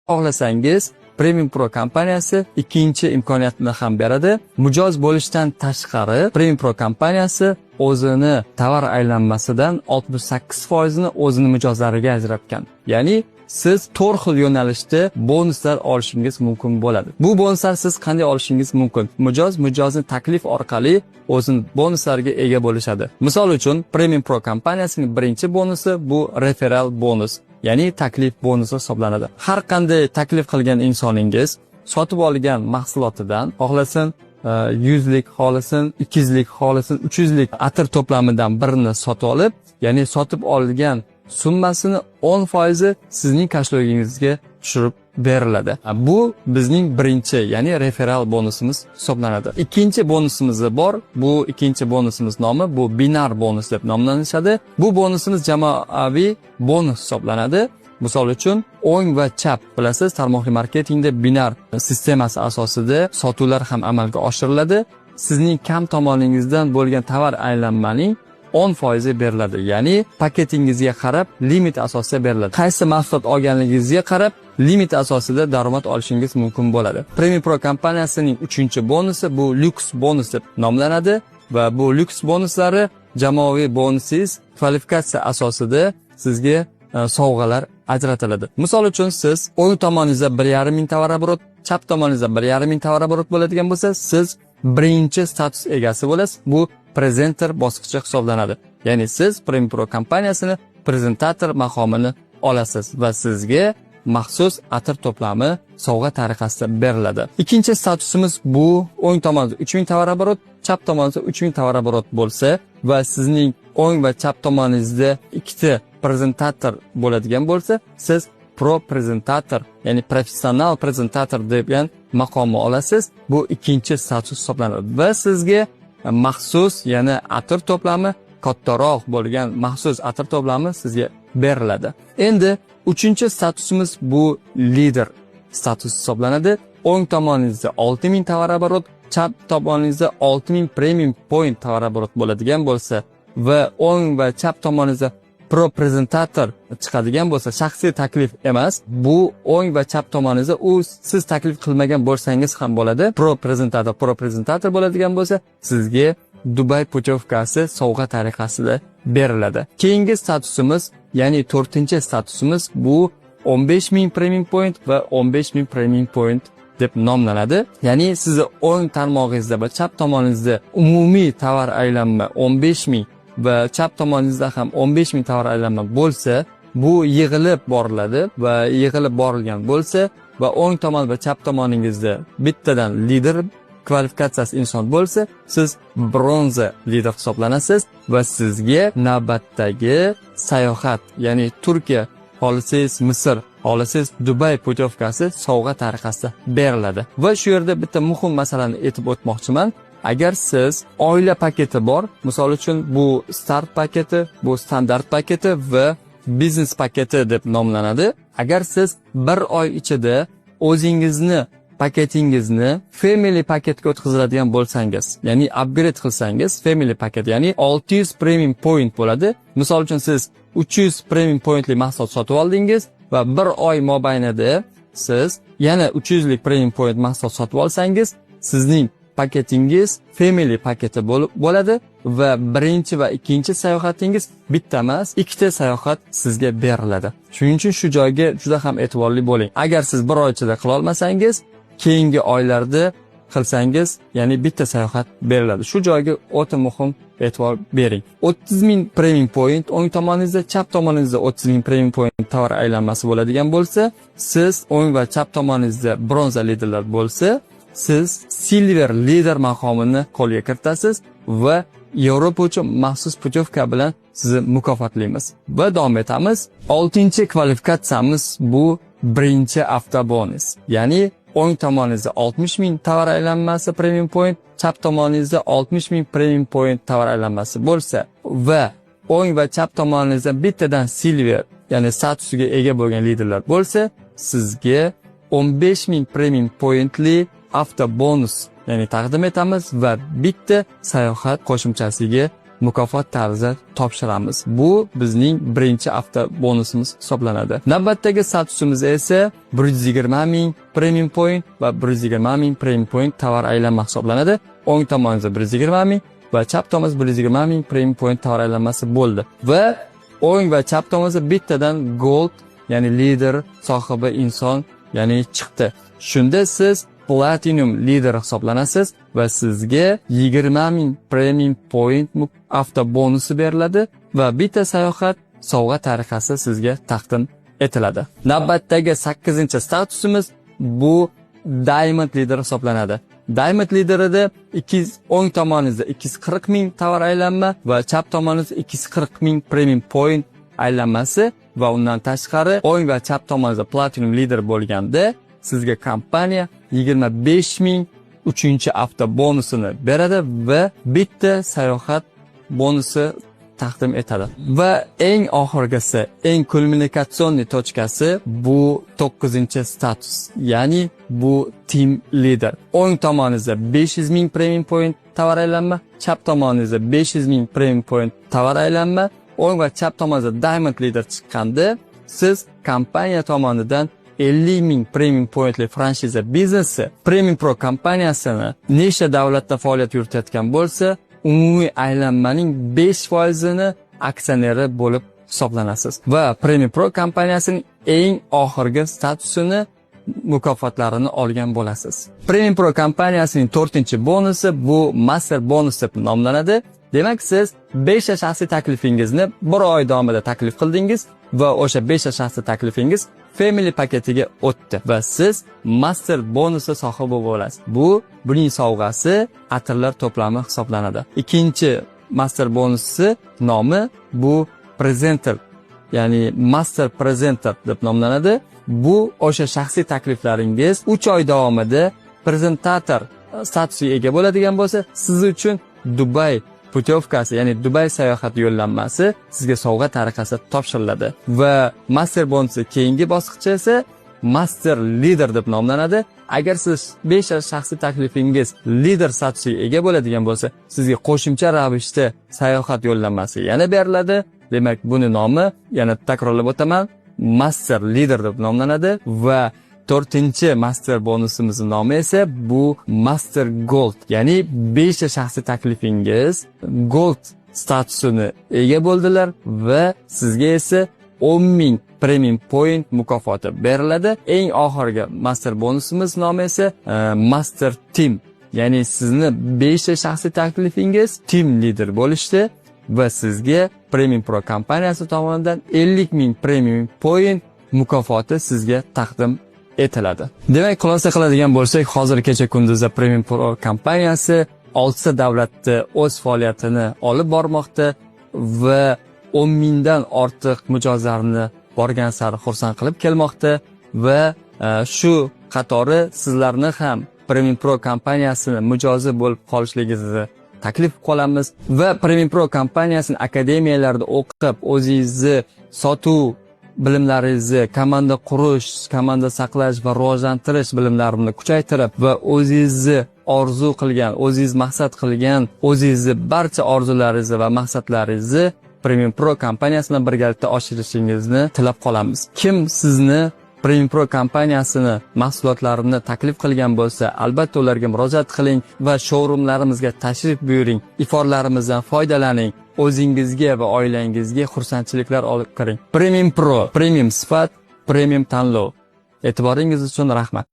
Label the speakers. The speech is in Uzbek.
Speaker 1: Xohlasangiz Premium Pro kompaniyasi ikkinchi imkoniyatni ham beradi. Mijoz bo'lishdan tashqari Premium Pro kompaniyasi o'zini tovar aylanmasidan 68% ni o'zini mijozlariga ajratgan. Ya'ni siz 4 xil yo'nalishda bonuslar olishingiz mumkin bo'ladi. Bu bonuslar siz qanday olishingiz mumkin? Mijozni taklif orqali o'zini bonuslariga ega bo'lishadi. Misol uchun Premium Pro kompaniyasining birinchi bonusi bu referral bonus, ya'ni taklif bonusi hisoblanadi. Har qanday taklif qilgan insoningiz sotib olgan mahsulotidan xohlasin 100 lik, xohlasin 200 lik, xohlasin 300 lik atir to'plamidan birini sotib olib, ya'ni sotib olgan summasini 10% sizning kashlogingizga tushirib beriladi. Bu bizning birinchi, ya'ni referral bonusimiz hisoblanadi. Ikkinchi bonusimiz bor. Bu ikkinchi bonusimiz nomi bu binar bonus deb nomlanadi. Bu bonusimiz jamoaviy bonus hisoblanadi. Misol uchun o'ng va chap, bilasiz, tarmoqli marketingda binar sistemasi asosida sotuvlar ham amalga oshiriladi. Sizning kam tomoningizdan bo'lgan tovar aylanmaning 10% beriladi. Ya'ni paketingizga qarab limit asosida beriladi. Qaysi mahsulot olganligingizga qarab limit asosida daromad olishingiz mumkin bo'ladi. Premium Pro kompaniyasining 3-bonusi bu lyuks bonus deb nomlanadi va bu lyuks bonuslari jamoaviy bonusiz kvalifikatsiya asosida sizga sovg'alar ajratiladi. Misol uchun siz o'ng tomoningizda 1,5 ming tovar obrot, chap tomoningizda 1,5 ming tovar obrot bo'ladigan bo'lsa, siz birinchi status egasi bo'lasiz. Bu prezenter bosqichi hisoblanadi. Ya'ni siz Premium Pro kompaniyasini prezentator maqomini olasiz va sizga maxsus atir to'plami sovg'a tariqasida beriladi. Ikkinchi statusimiz bu o'ng tomonda 3000 tovar obrot, chap tomonda 3000 tovar obrot bo'lsa va sizning o'ng va chap tomoningizda ikkita prezentator bo'ladigan bo'lsa, siz pro prezentator, ya'ni professional prezentator degan maqomni olasiz. Bu ikkinchi status hisoblanadi va sizga maxsus, ya'ni atir to'plami kattaroq bo'lgan maxsus atir to'plami sizga beriladi. Endi uchinchi statusimiz bu lider status hisoblanadi. O'ng tomoningizda 6000 tovar obrot, chap tomoningizda 6000 premium point tovar obrot bo'ladigan bo'lsa va o'ng va chap tomoningizda pro prezentator chiqadigan bo'lsa, shaxsiy taklif emas, bu o'ng va chap tomoningizda u siz taklif qilmagan bo'lsangiz ham bo'ladi. Pro prezentator bo'ladigan bo'lsa, sizga Dubai putyovkasi sovg'a tariqasida beriladi. Keyingi statusimiz, ya'ni 4-statusimiz bu 15000 premium point va 15000 premium point deb nomlanadi. Ya'ni sizni o'ng tarmog'ingizda va chap tomoningizda umumiy tovar aylanma 15000 va chap tomoningizda ham 15000 tovar aylanma bo'lsa, bu yig'ilib boriladi va yig'ilib borilgan bo'lsa va o'ng tomon va chap tomoningizda bittadan lider kvalifikatsiyasi inson bo'lsa, siz bronza lider hisoblanasiz va sizga navbatdagi sayohat, ya'ni Turkiya, xohlasangiz Misr, xohlasangiz Dubai putyovkasi sovg'a tariqasida beriladi. Va shu yerda bitta muhim masalani aytib o'tmoqchiman. Agar siz oila paketi bor, misol uchun bu start paketi, bu standart paketi va biznes paketi deb nomlanadi. Agar siz bir oy ichida o'zingizni paketingizni family paketga o'tkaziladigan bo'lsangiz, ya'ni upgrade qilsangiz, family paket, ya'ni 600 premium point bo'ladi. Misol uchun siz 300 premium pointli mahsulot sotib oldingiz va bir oy mobaynida siz yana 300 lik premium point mahsulot sotib olsangiz, sizning paketingiz family paketi bo'ladi va birinchi va ikkinchi sayohatingiz bitta emas, ikkita sayohat sizga beriladi. Shuning uchun shu joyga juda ham e'tiborli bo'ling. Agar siz bir oy ichida qila olmasangiz, keyingi oylarda qilsangiz, ya'ni bitta sayohat beriladi. Shu joyga o'ta muhim e'tibor bering. 30000 premium point o'ng tomoningizda, chap tomoningizda 30000 premium point tovar aylanmasi bo'ladigan bo'lsa, siz o'ng va chap tomoningizda bronza liderlar bo'lsa, siz silver lider maqomini qo'lga kiritasiz va Yevropa uchun maxsus putyovka bilan sizni mukofotlaymiz. Va davom etamiz. 6-kvalifikatsiyamiz bu birinchi avtobonus. Ya'ni o'ng tomoningizda 60000 tovar aylanmasi premium point, chap tomoningizda 60000 premium point tovar aylanmasi bo'lsa va o'ng va chap tomoningizda bittadan silver, ya'ni statusiga ega bo'lgan liderlar bo'lsa, sizga 15000 premium pointli avtobonus, ya'ni taqdim etamiz va bitta sayohat qo'shimchasiga mukofot tarzida topshiramiz. Bu bizning birinchi hafta bonusimiz hisoblanadi. Navbatdagi statusimiz esa 120 ming premium point va 120 ming premium point tovar aylanma hisoblanadi. O'ng tomonimizda 120 ming va chap tomonimizda 120 ming premium point tovar aylanmasi bo'ldi. Va o'ng va chap tomonimizda bittadan gold, ya'ni lider sohibi inson, ya'ni chiqdi. Shunda siz platinum lider hisoblanasiz va sizga 20 ming premium point hafta bonusi beriladi va bitta sayohat sovg'a tariqasi sizga taqdim etiladi. Navbatdagi 8-statusimiz bu Diamond lider hisoblanadi. Diamond liderida o'ng tomoningizda 240 ming tovar aylanma va chap tomoningizda 240 ming premium point aylanmasi va undan tashqari o'ng va chap tomoningizda platinum lider bo'lganda sizga kompaniya 25 ming 3-hafta bonusini beradi va bitta sayohat bonusi taqdim etadi. Va eng oxirgisi, eng kulminatsion tochkasi bu 9-status, ya'ni bu team leader. O'ng tomoningizda 500 ming premium point tovar aylanma, chap tomoningizda 500 ming premium point tovar aylanma, o'ng va chap tomoningizda diamond leader chiqqanda siz kompaniya tomonidan 50 ming premium pointli franshiza biznesi Premium Pro kompaniyasini nechta davlatda faoliyat yuritayotgan bo'lsa, umumiy aylanmaning 5%ni aksioneri bo'lib hisoblanasiz. Va Premium Pro kompaniyasining eng oxirgi statusini mukofotlarini olgan bo'lasiz. Premium Pro kompaniyasining 4-bonusi bu Master bonus deb nomlanadi. Demak, siz 5 shaxsiy taklifingizni 1 oy davomida taklif qildingiz va o'sha 5 shaxsiy taklifingiz Family paketiga o'tdi va siz Master bonusi sohibi bo'lasiz. Buning sovg'asi atirlar to'plami hisoblanadi. Ikkinchi Master bonusi nomi bu Presenter, ya'ni Master Presenter deb nomlanadi. Bu o'sha shaxsiy takliflaringiz 3 oy davomida prezentator statusiga ega bo'ladigan bo'lsa, siz uchun Dubay putyovkasi, ya'ni Dubay sayohat yo'llanmasi sizga sovg'a tariqasida topshiriladi. Va Master bonusi keyingi bosqichi esa Master Leader deb nomlanadi. Agar siz 5 shaxsiy taklifingiz lider statusiga ega bo'ladigan bo'lsa, sizga qo'shimcha ravishda sayohat yo'llanmasi yana beriladi. Demak, buni nomi, yana takrorlab o'taman, Master Leader deb nomlanadi va 4-master bonusimizning nomi esa bu Master Gold, ya'ni 5 shaxsiy taklifingiz Gold statusini ega bo'ldilar va sizga esa 10 ming premium point mukofoti beriladi. Eng oxirgi Master bonusimiz nomi esa Master Team, ya'ni sizni 5 shaxsiy taklifingiz team leader bo'lishdi va sizga Premium Pro kompaniyasi tomonidan 50 ming premium point mukofoti sizga taqdim etiladi. Demak, xulosa qiladigan bo'lsak, hozir kecha kunduzda Premium Pro kompaniyasi 6 davlatda o'z faoliyatini olib bormoqda va 10 mingdan ortiq mijozlarni borgan sari xursand qilib kelmoqda va shu qatori sizlarni ham Premium Pro kompaniyasini mijozi bo'lib qolishligingizni taklif qilamiz va Premium Pro kompaniyasining akademiyalarida o'qib, o'zingizni sotuv bilimlaringizni, komanda qurish, komanda saqlash va rivojlantirish bilimlarini kuchaytirib va o'zingizni orzu qilgan, o'zingiz maqsad qilgan, o'zingizni barcha orzularingizni va maqsadlaringizni Premium Pro kompaniyasi bilan birgalikda oshirishingizni tilab qolamiz. Kim sizni Premium Pro kompaniyasini mahsulotlarini taklif qilgan bo'lsa, albatta ularga murojaat qiling va showroomlarimizga tashrif buyuring. Iforlarimizdan foydalaning. O'zingizga va oilangizga xursandchiliklar olib kiring. Premium Pro, premium sifat, premium tanlov. E'tiboringiz uchun rahmat.